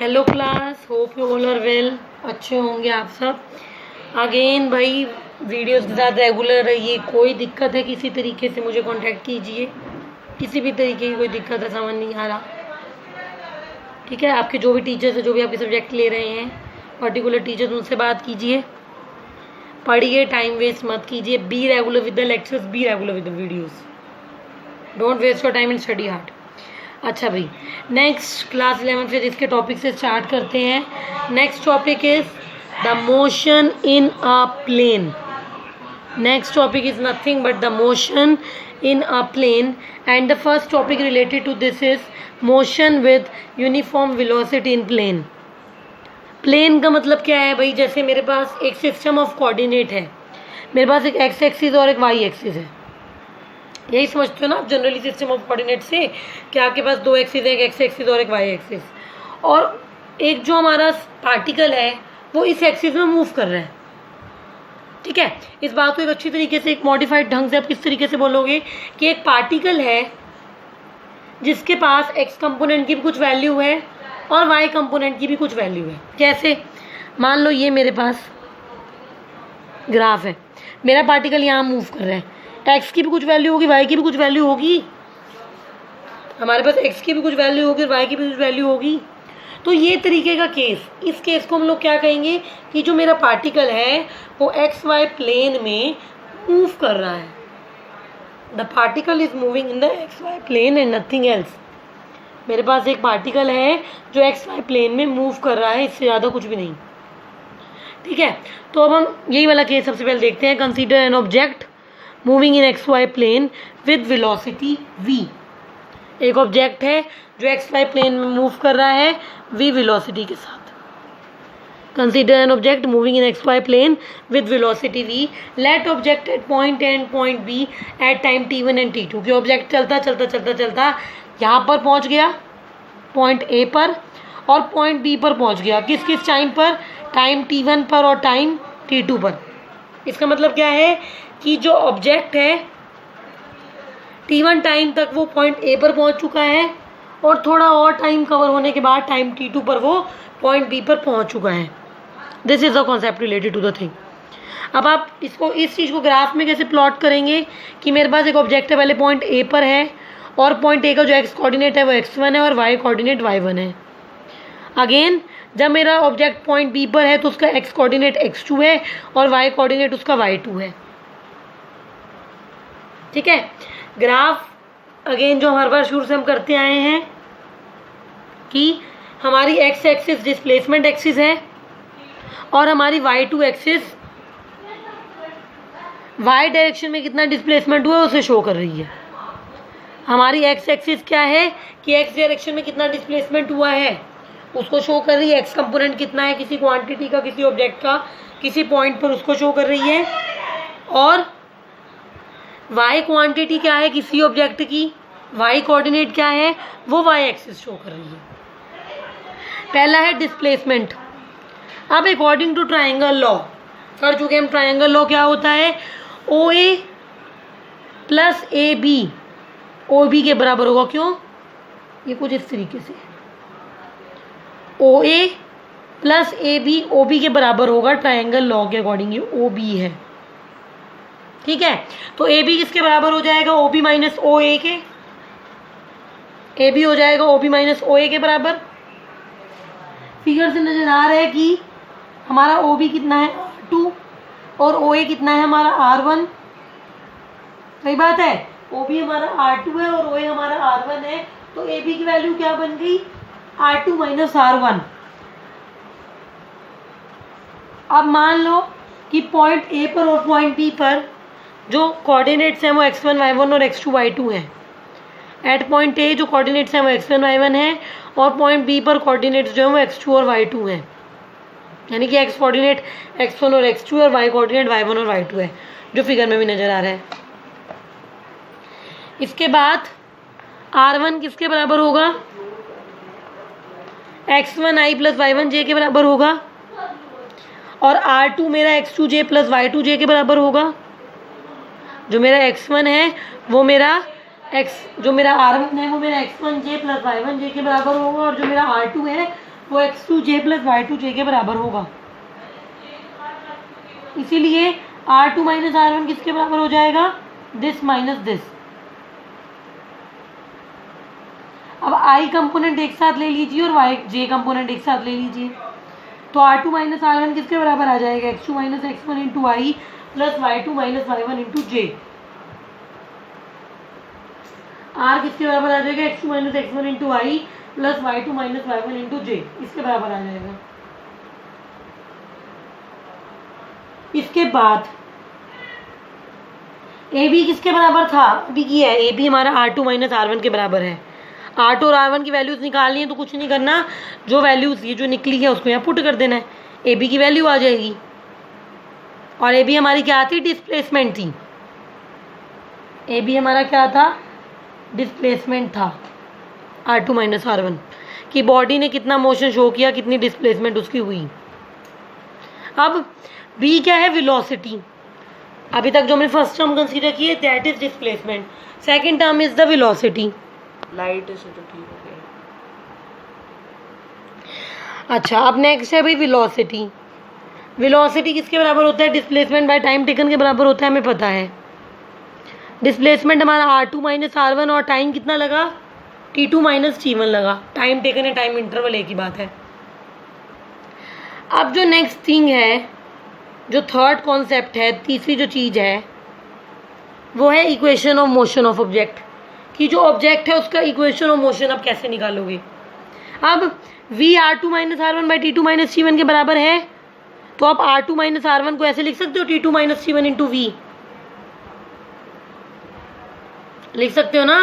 Hello class, hope you all are well. अच्छे होंगे आप सब। अगेन भाई वीडियोस के साथ रेगुलर रहिए। कोई दिक्कत है किसी तरीके से मुझे कांटेक्ट कीजिए। किसी भी तरीके की कोई दिक्कत है, समझ नहीं आ रहा, ठीक है। आपके जो भी टीचर्स हैं, जो भी आपके सब्जेक्ट ले रहे हैं, पर्टिकुलर टीचर्स, उनसे बात कीजिए। पढ़िए, टाइम वेस्ट मत कीजिए। Be regular with the lectures, be regular with the videos. Don't waste your time in study hard. अच्छा भाई, नेक्स्ट क्लास 11 फिर इसके टॉपिक से स्टार्ट करते हैं। Next topic is the motion in a plane. Next topic is nothing but the motion in a plane and the first topic related to this is motion with uniform velocity in plane. Plane का मतलब क्या है भाई? जैसे मेरे पास एक system of coordinate है, मेरे पास एक एक्स एक्सिस और एक वाई एक्सिस है। यही समझते हो ना आप जनरली सिस्टम ऑफ कोऑर्डिनेट से, कि आपके पास दो एक्सिस है, एक एक्स एक्सिस और एक वाई एक्सिस, और एक जो हमारा पार्टिकल है वो इस एक्सिस में मूव कर रहा है, ठीक है। इस बात को एक अच्छी तरीके से, एक मॉडिफाइड ढंग से आप किस तरीके से बोलोगे कि एक पार्टिकल है जिसके पास एक्स कंपोनेंट की भी कुछ वैल्यू है और वाई कंपोनेंट की भी कुछ वैल्यू है। कैसे? मान लो ये मेरे पास ग्राफ है, मेरा पार्टिकल यहाँ मूव कर रहा है, एक्स की भी कुछ वैल्यू होगी, वाई की भी कुछ वैल्यू होगी। हमारे पास एक्स की भी कुछ वैल्यू होगी और वाई की भी कुछ वैल्यू होगी। तो ये तरीके का केस, इस केस को हम लोग क्या कहेंगे कि जो मेरा पार्टिकल है वो एक्स वाई प्लेन में मूव कर रहा है। The particle is moving in the X Y plane and nothing else. मेरे पास एक पार्टिकल है जो एक्स वाई प्लेन में मूव कर रहा है, इससे ज़्यादा कुछ भी नहीं, ठीक है। तो अब हम यही वाला केस सबसे पहले देखते हैं। Consider an object moving in X Y plane with velocity v। एक ऑब्जेक्ट है जो एक्स वाई प्लेन में मूव कर रहा है v वेलोसिटी के साथ। Consider an object moving in X Y plane with velocity v। Let object at point A and point b at time t1 and t2। कि object चलता चलता चलता चलता यहाँ पर पहुँच गया पॉइंट ए पर, और पॉइंट बी पर पहुँच गया। किस किस टाइम पर? टाइम t1 पर और टाइम t2 पर। इसका मतलब क्या है कि जो ऑब्जेक्ट है t1 टाइम तक वो पॉइंट ए पर पहुंच चुका है, और थोड़ा और टाइम कवर होने के बाद टाइम t2 पर वो पॉइंट बी पर पहुंच चुका है। This is the concept related to the thing. अब आप इसको, इस चीज़ को ग्राफ में कैसे प्लॉट करेंगे कि मेरे पास एक ऑब्जेक्ट है, पहले पॉइंट ए पर है, और पॉइंट ए का जो एक्स कोऑर्डिनेट है वो x1 है और वाई कोऑर्डिनेट y1 है। अगेन जब मेरा ऑब्जेक्ट पॉइंट बी पर है तो उसका एक्स कोऑर्डिनेट x2 है और वाई कोऑर्डिनेट उसका y2 है, ठीक है। ग्राफ अगेन जो हर बार शुरू से हम करते आए हैं कि हमारी एक्स एक्सिस डिस्प्लेसमेंट एक्सिस है और हमारी y2 एक्सिस y डायरेक्शन में कितना डिस्प्लेसमेंट हुआ है उसे शो कर रही है। हमारी एक्स एक्सिस क्या है कि एक्स डायरेक्शन में कितना डिस्प्लेसमेंट हुआ है उसको शो कर रही है। एक्स कंपोनेंट कितना है किसी क्वांटिटी का, किसी ऑब्जेक्ट का, किसी पॉइंट पर, उसको शो कर रही है। और y क्वांटिटी क्या है किसी ऑब्जेक्ट की, y कोऑर्डिनेट क्या है वो y एक्सिस शो कर रही है। पहला है डिस्प्लेसमेंट। अब अकॉर्डिंग टू ट्रायंगल लॉ कर चुके हम। ट्रायंगल लॉ क्या होता है? OA प्लस AB OB के बराबर होगा। क्यों? ये कुछ इस तरीके से OA प्लस AB OB के बराबर होगा ट्रायंगल लॉ के अकॉर्डिंग। ये OB है, ठीक है। तो AB किसके बराबर हो जाएगा? OB माइनस OA के। AB हो जाएगा OB माइनस OA के बराबर। फिगर से नजर आ रहा है कि हमारा OB कितना है R2 और OA कितना है हमारा R1। सही बात है, OB हमारा R2 है और OA हमारा R1 है। तो AB की वैल्यू क्या बन गई? R2 minus R1। अब मान लो कि पॉइंट A पर और पॉइंट B पर जो कोऑर्डिनेट्स हैं वो x1 y1 और x2 y2 हैं। एट पॉइंट A जो कोऑर्डिनेट्स हैं वो x1 y1 है, और पॉइंट B पर कोऑर्डिनेट्स जो हैं वो x2 और y2 हैं। यानी कि x कोऑर्डिनेट x1 और x2 और y कोऑर्डिनेट y1 और y2 है, जो फिगर में भी नज़र आ रहा है। इसके बाद R1 किसके बराबर होगा? x1i प्लस y1j के बराबर होगा, और R2 मेरा x2j प्लस y2j के बराबर होगा। जो मेरा x1 है वो मेरा जो मेरा R1 है वो मेरा x1j प्लस y1j के बराबर होगा, और जो मेरा R2 है वो x2j प्लस y2j के बराबर होगा। इसीलिए r2 माइनस r1 किसके बराबर हो जाएगा, दिस माइनस दिस। अब i कंपोनेंट एक साथ ले लीजिए और j कंपोनेंट एक साथ ले लीजिए, तो r2 माइनस r1 किसके बराबर आ जाएगा, x2 minus x1 into i plus y2 minus y1 into j. r किसके बराबर आ जाएगा, x2 minus x1 into i plus y2 minus y1 into j, इसके बराबर आ जाएगा। इसके बाद ए बी किसके बराबर था, अभी की है, ए बी हमारा r2 माइनस r1 के बराबर है। r2 और r1 की वैल्यूज निकालनी है तो कुछ नहीं करना, जो वैल्यूज ये जो निकली है उसको यहाँ पुट कर देना है, ए बी की वैल्यू आ जाएगी। और ए बी हमारी क्या थी, डिस्प्लेसमेंट थी। ए बी हमारा क्या था, डिस्प्लेसमेंट था r2 माइनस r1 कि बॉडी ने कितना मोशन शो किया, कितनी डिस्प्लेसमेंट उसकी हुई। अब बी क्या है, वेलोसिटी। अभी तक जो हमने फर्स्ट टर्म कंसीडर की है that is displacement, second term is the velocity. Light से तो ठीक हो गया। अच्छा, अब नेक्स्ट है भाई वेलोसिटी। वेलोसिटी किसके बराबर होता है, डिस्प्लेसमेंट बाय टाइम टेकन के बराबर होता है, हमें पता है। डिस्प्लेसमेंट हमारा r2 माइनस r1 और टाइम कितना लगा, t2 माइनस t1 लगा। टाइम टेकन है, टाइम इंटरवल एक ही बात है। अब जो नेक्स्ट थिंग है, जो थर्ड कॉन्सेप्ट है, तीसरी जो चीज़ है वो है equation of motion of object, कि जो ऑब्जेक्ट है उसका इक्वेशन ऑफ मोशन आप कैसे निकालोगे। अब v r2 minus r1 by T two minus t1 के बराबर है, तो आप r2 माइनस r1 को ऐसे लिख सकते हो, t2 minus t1 into we लिख सकते हो ना।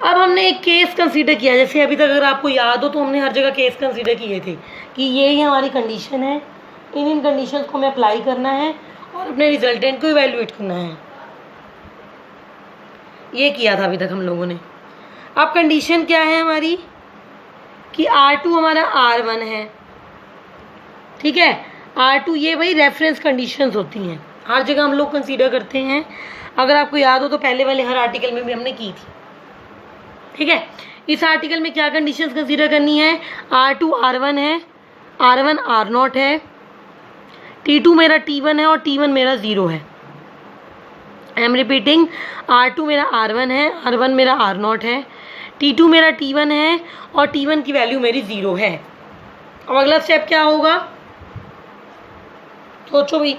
अब हमने एक केस कंसीडर किया, जैसे अभी तक अगर आपको याद हो तो हमने हर जगह केस कंसीडर किए थे कि ये हमारी कंडीशन है, इन कंडीशंस को हमें अप्लाई करना है और अपने रिजल्टेंट को इवैल्यूएट करना है। ये किया था अभी तक हम लोगों ने। अब कंडीशन क्या है हमारी कि r2 हमारा r1 है, ठीक है। r2 ये वही रेफरेंस कंडीशंस होती हैं, हर जगह हम लोग कंसीडर करते हैं। अगर आपको याद हो तो पहले वाले हर आर्टिकल में भी हमने की थी, ठीक है। इस आर्टिकल में क्या कंडीशंस कंसीडर करनी है, r2 r1 है, r1 r0 है, t2 मेरा t1 है और t1 मेरा 0 है। आई एम रिपीटिंग, r2 मेरा r1 है, r1 मेरा r0 है, t2 मेरा t1 है और t1 की वैल्यू मेरी 0 है। अब अगला स्टेप क्या होगा, सोचो भाई,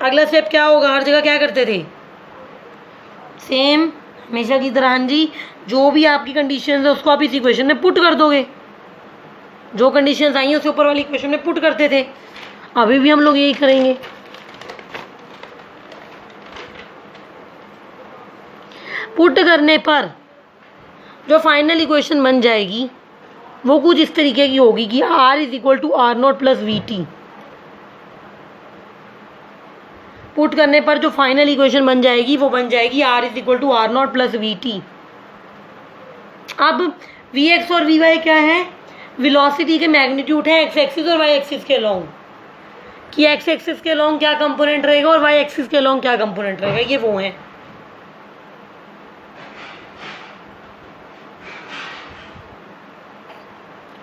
अगला स्टेप क्या होगा। हर जगह क्या करते थे, सेम हमेशा की तरह, हाँ जी, जो भी आपकी कंडीशंस है उसको आप इस इक्वेशन में पुट कर दोगे। जो कंडीशंस आई हैं उसके ऊपर वाली इक्वेशन में पुट करते थे, अभी भी हम लोग यही करेंगे। पुट करने पर जो फाइनल इक्वेशन बन जाएगी वो कुछ इस तरीके की होगी कि r is equal to r0 plus we T. पुट करने पर जो फाइनल इक्वेशन बन जाएगी वो बन जाएगी r is equal to r0 plus we T. अब vx और vy क्या है, वेलोसिटी के मैग्नीट्यूड है x एक्सिस और y एक्सिस के लॉन्ग, कि x एक्सिस के लॉन्ग क्या कंपोनेंट रहेगा और y एक्सिस के लॉन्ग क्या कंपोनेंट रहेगा, ये वो हैं।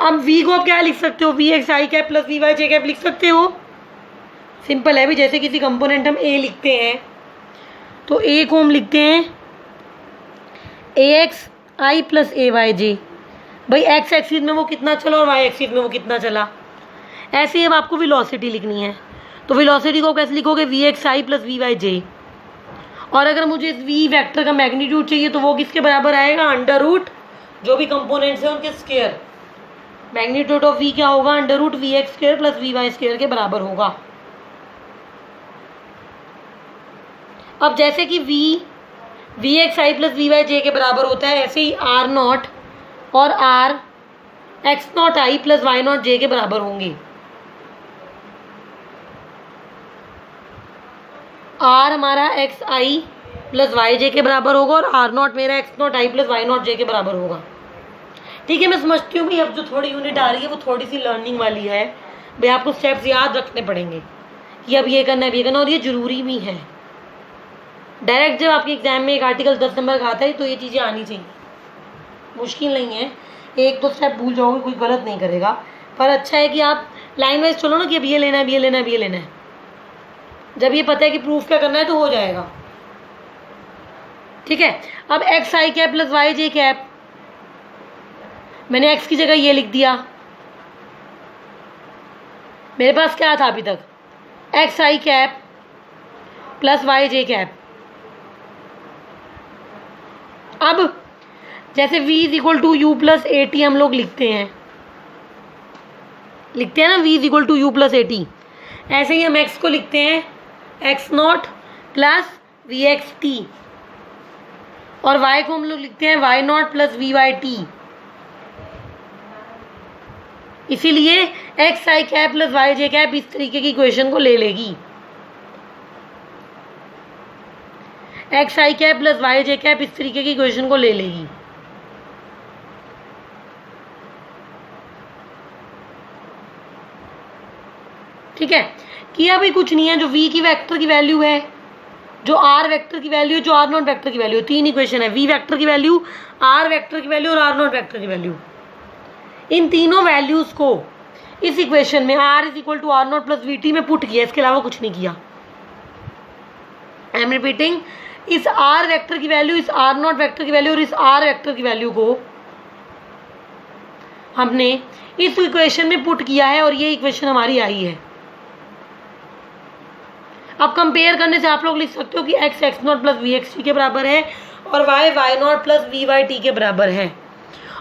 अब v को आप क्या लिख सकते हो, V x I cap plus we Y J cap लिख सकते हो। सिंपल है भी, जैसे किसी कंपोनेंट हम a लिखते हैं तो a को हम लिखते हैं ए x i plus A Y जे। भाई x एक्सिस में वो कितना चला और y एक्सिस में वो कितना चला। ऐसे ही अब आपको वेलोसिटी लिखनी है, तो वेलोसिटी को कैसे लिखोगे, v x i plus we Y j. और अगर मुझे इस v वेक्टर का मैग्नीट्यूड चाहिए तो वो किसके बराबर आएगा, अंडर रूट जो भी कंपोनेंट्स हैं उनके स्क्वायर। मैग्नीट्यूड ऑफ v क्या होगा, under root v x square plus we y square के बराबर होगा। अब जैसे कि v x i plus we Y j के बराबर होता है, ऐसे ही आर नॉट और r x naught i plus y naught j के बराबर होंगे। आर हमारा x i plus y j के बराबर होगा और आर नॉट मेरा x naught i plus y naught j के बराबर होगा। ठीक है, मैं समझती हूँ भाई अब जो थोड़ी यूनिट आ रही है वो थोड़ी सी लर्निंग वाली है भाई, आपको स्टेप्स याद रखने पड़ेंगे कि अब ये करना है, ये करना, और ये ज़रूरी भी है। डायरेक्ट जब आपके एग्जाम में एक आर्टिकल 10 नंबर का आता है तो ये चीज़ें आनी चाहिए। मुश्किल नहीं है, एक दो स्टेप भूल जाओगे, कोई गलत नहीं करेगा। पर अच्छा है कि आप लाइन वाइज चलो ना कि अब ये लेना है, अब ये लेना है, अब ये लेना है। जब ये पता है कि प्रूफ क्या करना है तो हो जाएगा। ठीक है, अब एक्स आई कैप प्लस वाई जे कैप, मैंने एक्स की जगह ये लिख दिया। मेरे पास क्या था अभी तक, एक्स आई कैप प्लस वाई जे कैप। अब जैसे v is equal to u plus a t हम लोग लिखते हैं ना, v is equal to u plus a t, ऐसे ही हम x को लिखते हैं x not plus v x t, और y को हम लोग लिखते हैं y not plus we y t. इसीलिए एक्स आई कैप प्लस वाई जे कैप इस तरीके की इक्वेशन को ले लेगी। एक्स आई कैप प्लस वाई जे कैप इस तरीके की इक्वेशन को ले लेगी। ठीक है, किया भी कुछ नहीं है। जो v की वेक्टर की वैल्यू है, जो r वेक्टर की वैल्यू है, जो r नॉट वेक्टर की वैल्यू, तीन इक्वेशन है, v वेक्टर की वैल्यू, r वेक्टर की वैल्यू और r नॉट वेक्टर की वैल्यू। इन तीनों वैल्यूज को इस इक्वेशन में r is equal to r not plus we t में पुट किया, इसके अलावा कुछ नहीं किया। आई एम रिपीटिंग, इस r वेक्टर की वैल्यू, इस r नॉट वेक्टर की वैल्यू और इस r वेक्टर की वैल्यू को हमने इस इक्वेशन में पुट किया है और ये इक्वेशन हमारी आई है। अब कंपेयर करने से आप लोग लिख सकते हो कि x x not plus v x t के बराबर है और y y not plus we y t के बराबर है।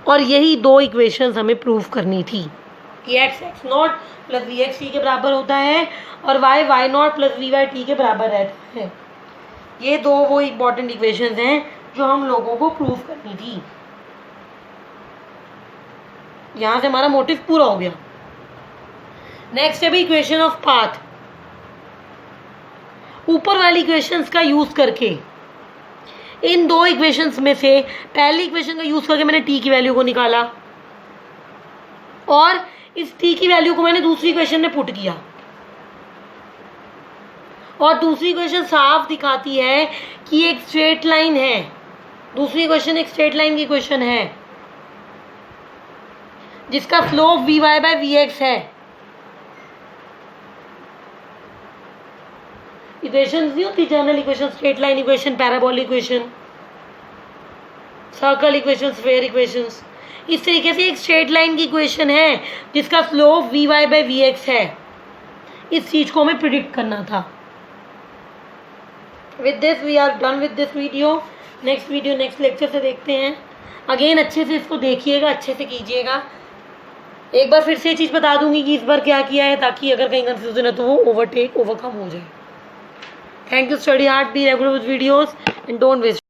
और यही दो इक्वेशंस हमें प्रूव करनी थी कि x x not plus v x t के बराबर होता है और y y not plus we y t के बराबर रहता है। ये दो वो इम्पॉर्टेंट इक्वेशंस हैं जो हम लोगों को प्रूव करनी थी। यहाँ से हमारा मोटिव पूरा हो गया। नेक्स्ट है भी इक्वेशन ऑफ पाथ। ऊपर वाली इक्वेशंस का यूज करके, इन दो इक्वेशंस में से पहली इक्वेशन का यूज करके मैंने t की वैल्यू को निकाला और इस t की वैल्यू को मैंने दूसरी इक्वेशन में पुट किया, और दूसरी इक्वेशन साफ दिखाती है कि एक स्ट्रेट लाइन है। दूसरी इक्वेशन एक स्ट्रेट लाइन की इक्वेशन है जिसका slope v y by v x है। इक्वेशन नहीं होती general equation, straight line equation, parabolic equation, circle equation, sphere equations. इस तरीके से एक स्ट्रेट लाइन की इक्वेशन है जिसका slope v y by v x है। इस चीज को हमें प्रिडिक्ट करना था। With this we are done with this video. Next video next lecture से देखते हैं। अगेन अच्छे से इसको देखिएगा, अच्छे से कीजिएगा। एक बार फिर से ये चीज़ बता दूंगी कि इस बार क्या किया है, ताकि अगर कहीं कंफ्यूजन है तो वो ओवरकम हो जाए। Thank you, study hard, be regular with videos and don't waste